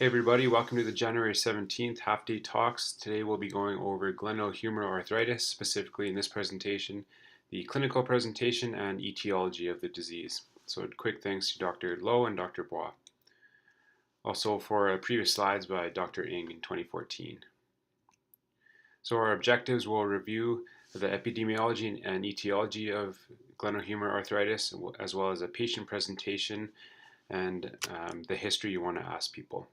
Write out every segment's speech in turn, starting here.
Hey everybody, welcome to the January 17th half-day talks. Today we'll be going over glenohumeral arthritis, specifically in this presentation, the clinical presentation and etiology of the disease. So quick thanks to Dr. Lowe and Dr. Bois. Also for previous slides by Dr. Ng in 2014. So our objectives will review the epidemiology and etiology of glenohumeral arthritis, as well as a patient presentation and the history you want to ask people.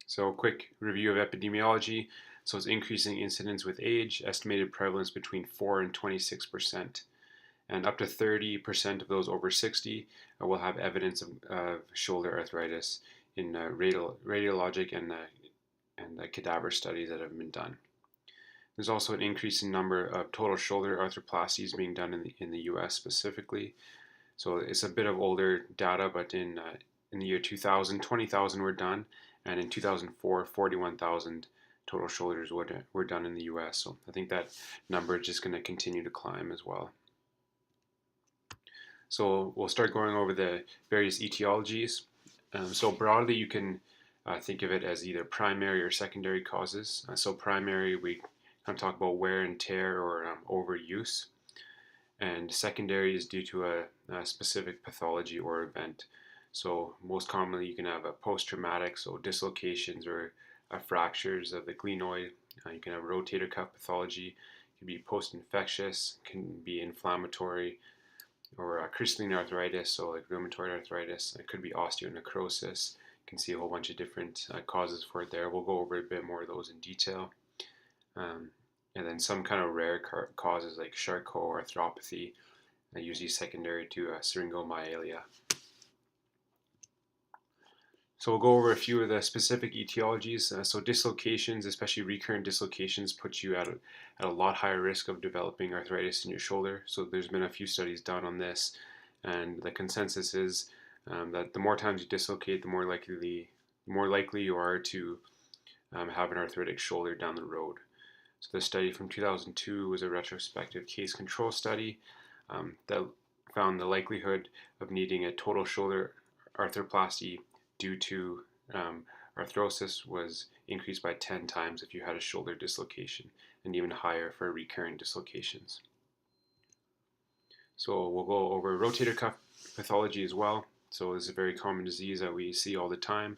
So a quick review of epidemiology. So it's increasing incidence with age, estimated prevalence between 4 and 26%. And up to 30% of those over 60 will have evidence of shoulder arthritis in radiologic and cadaver studies that have been done. There's also an increasing number of total shoulder arthroplasties being done in the US specifically. So it's a bit of older data, but in the year 2000, 20,000 were done. And in 2004, 41,000 total shoulders were done in the US. So I think that number is just going to continue to climb as well. So we'll start going over the various etiologies. So broadly, you can think of it as either primary or secondary causes. So primary, we kind of talk about wear and tear or overuse. And secondary is due to a specific pathology or event. So most commonly you can have a post-traumatic, so dislocations or fractures of the glenoid. You can have rotator cuff pathology. It can be post-infectious, can be inflammatory, or crystalline arthritis, so like rheumatoid arthritis. It could be osteonecrosis. You can see a whole bunch of different causes for it there. We'll go over a bit more of those in detail. And then some kind of rare causes like Charcot arthropathy, usually secondary to syringomyelia. So we'll go over a few of the specific etiologies. So dislocations, especially recurrent dislocations, put you at a lot higher risk of developing arthritis in your shoulder. So there's been a few studies done on this, and the consensus is that the more times you dislocate, the more likely you are to have an arthritic shoulder down the road. So the study from 2002 was a retrospective case control study that found the likelihood of needing a total shoulder arthroplasty due to arthrosis was increased by 10 times if you had a shoulder dislocation, and even higher for recurrent dislocations. So we'll go over rotator cuff pathology as well. So this is a very common disease that we see all the time.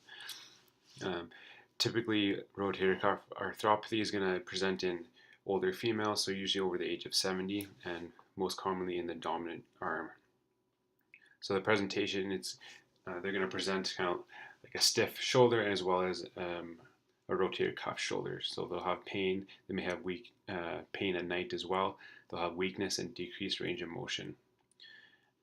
Typically, rotator cuff arthropathy is going to present in older females, so usually over the age of 70, and most commonly in the dominant arm. So the presentation, they're going to present kind of like a stiff shoulder as well as a rotator cuff shoulder. So they'll have pain. They may have pain at night as well. They'll have weakness and decreased range of motion.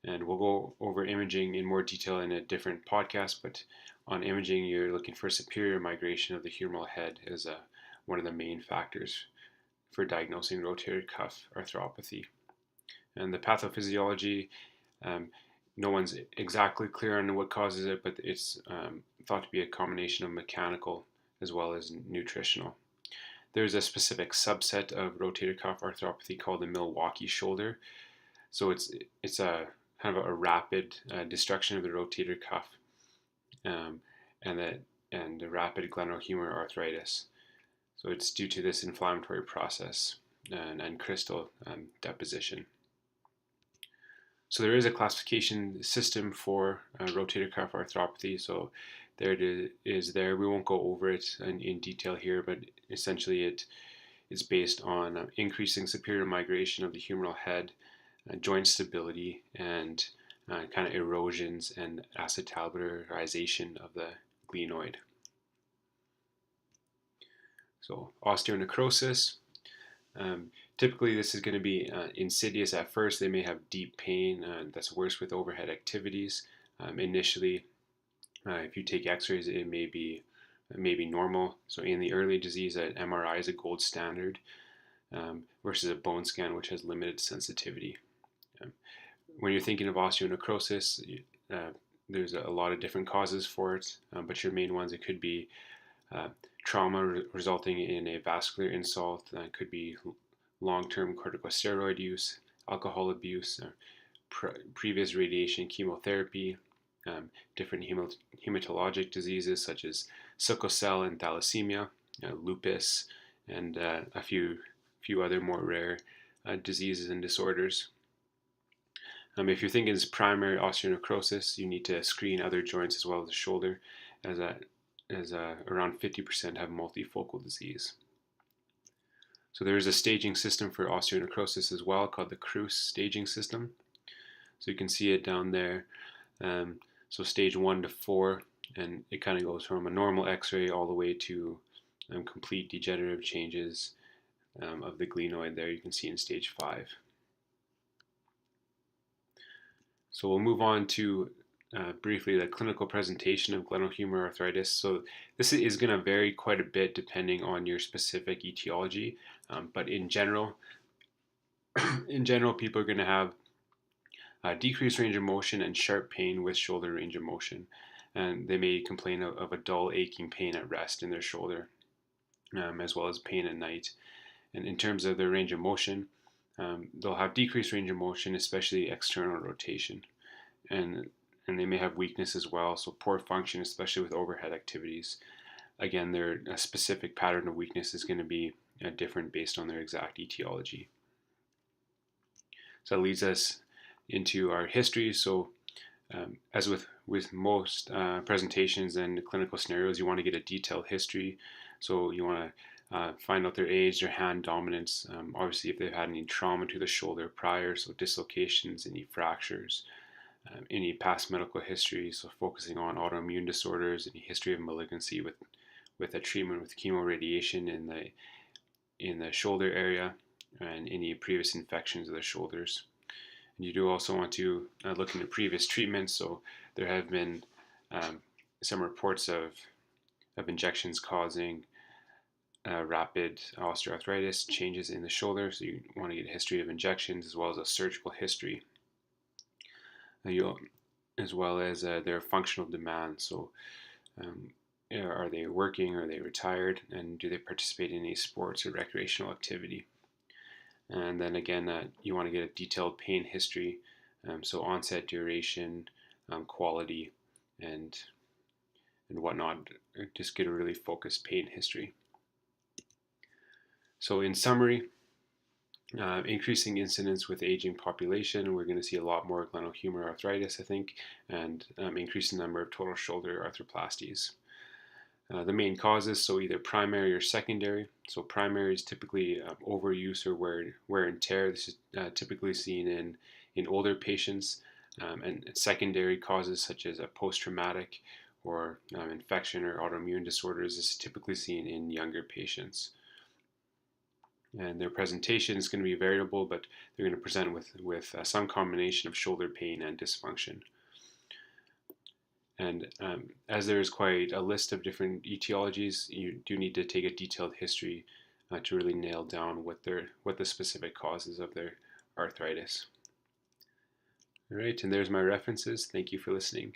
And we'll go over imaging in more detail in a different podcast, but on imaging, you're looking for superior migration of the humeral head as one of the main factors for diagnosing rotator cuff arthropathy. And the pathophysiology, no one's exactly clear on what causes it, but it's thought to be a combination of mechanical as well as nutritional. There's a specific subset of rotator cuff arthropathy called the Milwaukee shoulder. So it's a kind of a rapid destruction of the rotator cuff and the rapid glenohumeral arthritis. So it's due to this inflammatory process and crystal deposition. So there is a classification system for rotator cuff arthropathy. So there it is there. We won't go over it in detail here, but essentially it is based on increasing superior migration of the humeral head, joint stability, and kind of erosions and acetabularization of the glenoid. So osteonecrosis. Typically, this is going to be insidious at first. They may have deep pain. That's worse with overhead activities. Initially, if you take x-rays, it may be normal. So in the early disease, an MRI is a gold standard versus a bone scan, which has limited sensitivity. When you're thinking of osteonecrosis, there's a lot of different causes for it, but your main ones, it could be trauma resulting in a vascular insult. That could be long-term corticosteroid use, alcohol abuse, previous radiation chemotherapy, different hematologic diseases such as sickle cell and thalassemia, lupus, and a few other more rare diseases and disorders. If you're thinking it's primary osteonecrosis, you need to screen other joints as well as the shoulder, as around 50% have multifocal disease. So there is a staging system for osteonecrosis as well called the Kruse staging system. So you can see it down there. So stage 1 to 4, and it kind of goes from a normal x-ray all the way to complete degenerative changes of the glenoid there you can see in stage 5. So we'll move on to briefly the clinical presentation of glenohumeral arthritis. So this is going to vary quite a bit depending on your specific etiology, but in general, people are going to have decreased range of motion and sharp pain with shoulder range of motion, and they may complain of a dull aching pain at rest in their shoulder, as well as pain at night. And in terms of their range of motion, they'll have decreased range of motion, especially external rotation, and they may have weakness as well, so poor function, especially with overhead activities. Again, their specific pattern of weakness is going to be different based on their exact etiology. So that leads us into our history. So as with most presentations and clinical scenarios, you want to get a detailed history. So you want to find out their age, their hand dominance, obviously if they've had any trauma to the shoulder prior, so dislocations, any fractures, any past medical history, so focusing on autoimmune disorders, any history of malignancy with a treatment with chemoradiation in the shoulder area, and any previous infections of the shoulders. And you do also want to look into previous treatments. So there have been some reports of injections causing rapid osteoarthritis changes in the shoulder. So you want to get a history of injections as well as a surgical history. As well as their functional demands. So are they working, are they retired, and do they participate in any sports or recreational activity? And then again, you want to get a detailed pain history, so onset, duration, quality, and whatnot. Just get a really focused pain history. So in summary, increasing incidence with aging population, we're going to see a lot more glenohumeral arthritis, I think, and increasing number of total shoulder arthroplasties. The main causes, so either primary or secondary. So primary is typically overuse or wear and tear. This is typically seen in older patients, and secondary causes such as a post-traumatic or infection or autoimmune disorders is typically seen in younger patients. And their presentation is going to be variable, but they're going to present with some combination of shoulder pain and dysfunction. And as there is quite a list of different etiologies, you do need to take a detailed history to really nail down what the specific causes of their arthritis. All right, and there's my references. Thank you for listening.